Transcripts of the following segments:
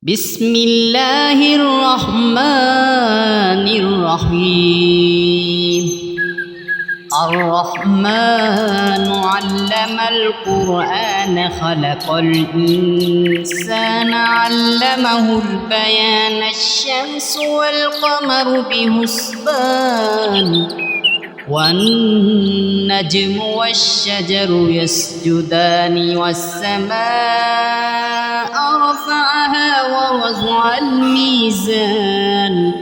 بسم الله الرحمن الرحيم. الرحمن علم القرآن خلق الإنسان علمه البيان الشمس والقمر بحسبان والنجم والشجر يسجدان والسماء رفعها ووضع الميزان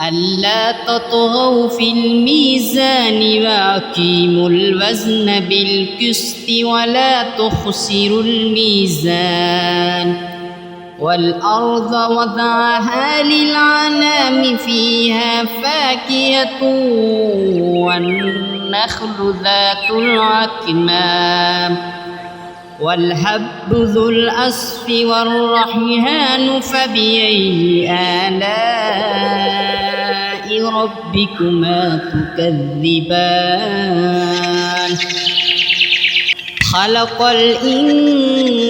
ألا تطغوا في الميزان وأقيموا الوزن بالقسط ولا تخسروا الميزان والأرض وضعها للعنام فيها فاكهة والنخل ذات الأكمام والحب ذو العصف والريحان فبأي آلاء ربكما تكذبان خلق الإنسان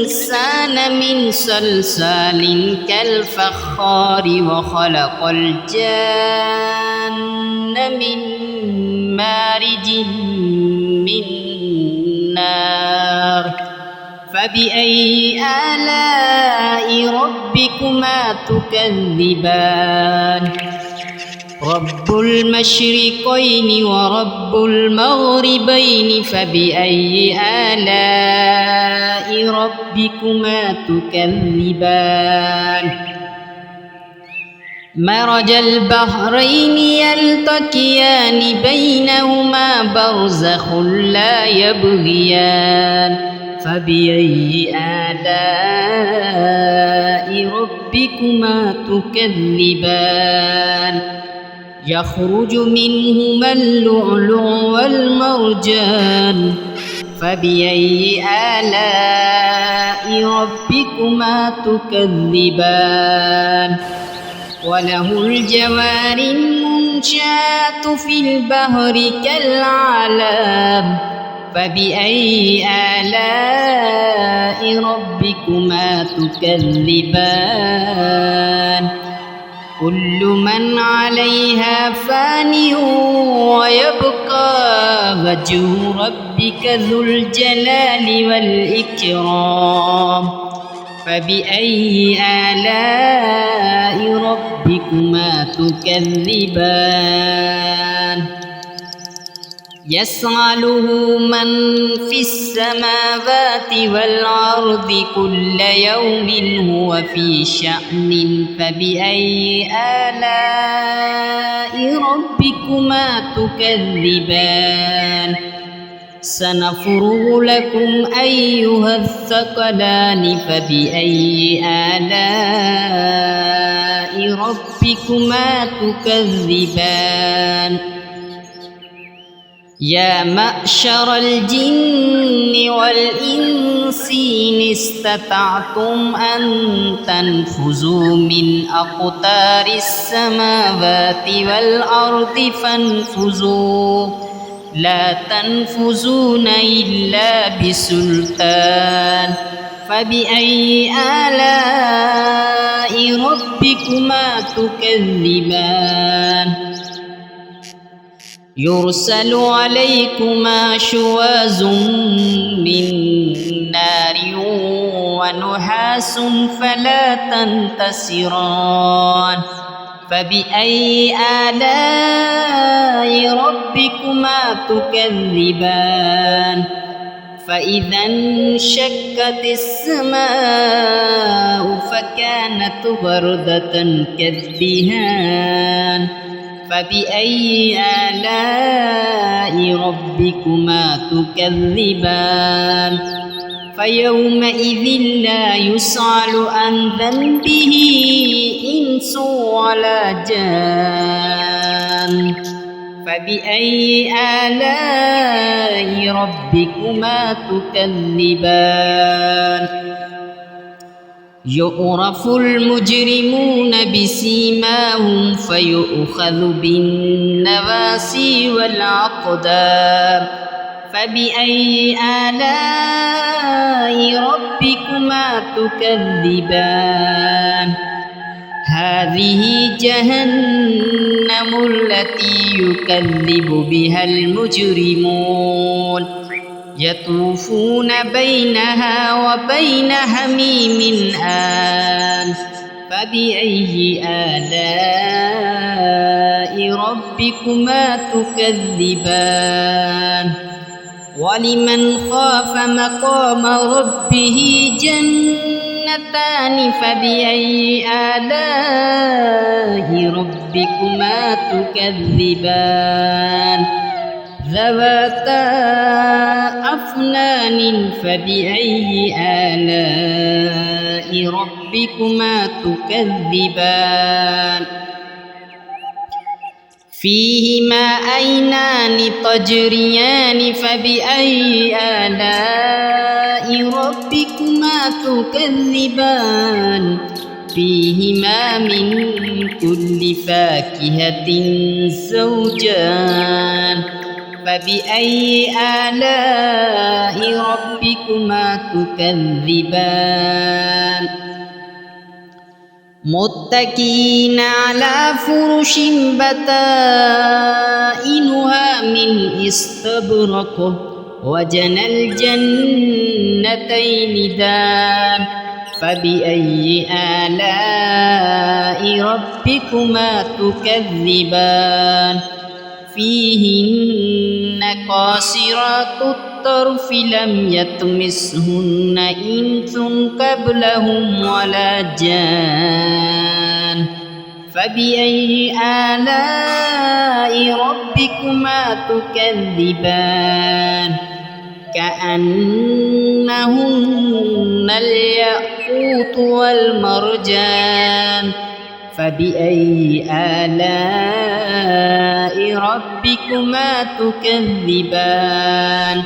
من صلصال كالفخار وخلق الجن من مارج من نار فبأي آلاء ربكما تكذبان رب المشرقين ورب المغربين فبأي آلاء ربكما تكذبان مرج البحرين يلتقيان بينهما برزخ لا يبغيان فبأي آلاء ربكما تكذبان يخرج منهما اللؤلؤ والمرجان فبأي آلاء ربكما تكذبان وله الجوار المنشآت في البحر كالأعلام فبأي آلاء ربكما تكذبان كل من عليها فان ويبقى وجه ربك ذو الجلال والإكرام فبأي آلاء ربكما تكذبان يسأله من في السماوات والأرض كل يوم هو في شأن فبأي آلاء ربكما تكذبان سنفرغ لكم أيها الثقلان فبأي آلاء ربكما تكذبان يا معشر الجن والإنس إن استطعتم أن تنفذوا من أقطار السماوات والأرض فانفذوا لا تنفذون إلا بسلطان فبأي آلاء ربكما تكذبان يرسل عليكما شواظ من نار ونحاس فلا تنتصران فبأي آلاء ربكما تكذبان فإذا انشقت السماء فكانت وردة كالدهان فبأي آلاء ربكما تكذبان فيومئذ لا يسأل عن ذنبه إنس ولا جان فبأي آلاء ربكما تكذبان يعرف المجرمون بسيماهم فيؤخذ بالنواصي والأقدام فبأي آلاء ربكما تكذبان هذه جهنم التي يكذب بها المجرمون يطوفون بينها وبين حميم آن فبأي آلاء ربكما تكذبان ولمن خاف مقام ربه جنتان فبأي آلاء ربكما تكذبان ذواتا أفنان فبأي آلاء ربكما تكذبان فيهما عينان تجريان فبأي آلاء ربكما تكذبان فيهما من كل فاكهة زوجان فبأي آلاء ربكما تكذبان متكئين على فرش بطائنها من استبرق وجنى الجنتين دان فبأي آلاء ربكما تكذبان فيهن قاصرات الطرف لم يطمسهن إنس قبلهم ولا جان فبأي آلاء ربكما تكذبان كأنهن الياقوت والمرجان فبأي آلاء ربكما تكذبان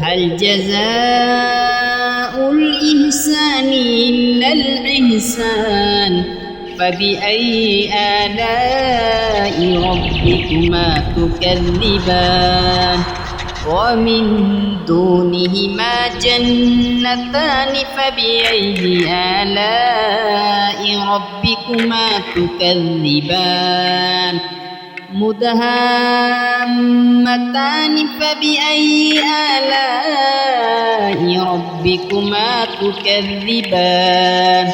هل جزاء الإحسان إلا الإحسان فبأي آلاء ربكما تكذبان ومن دونهما جنتان فبأي آلاء ربكما تكذبان مدهامتان فبأي آلاء ربكما تكذبان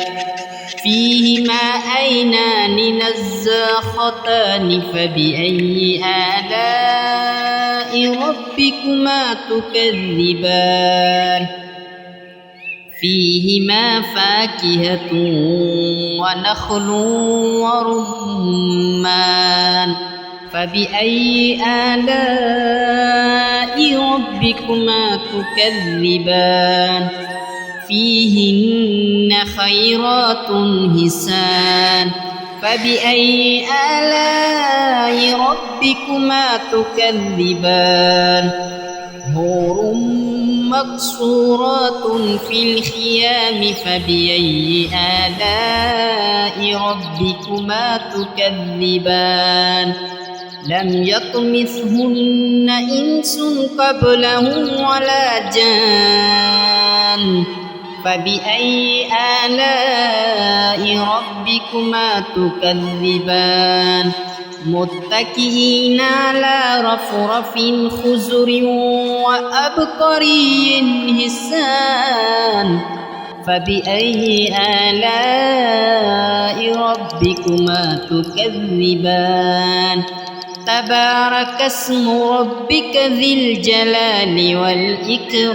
فيهما عينان نزاختان فبأي آلاء ربكما تكذبان فيهما فاكهة ونخل ورمان فبأي آلاء ربكما تكذبان فيهن خيرات حسان فبأي آلاء ربكما تكذبان حور مقصورات في الخيام فبأي آلاء ربكما تكذبان لم يطمثهن إنس قبلهم ولا جان فبأي آلاء ربكما تكذبان متكئين على رفرف خضر وأبقري حسان فبأي آلاء ربكما تكذبان تبارك اسم ربك ذي الجلال والإكرام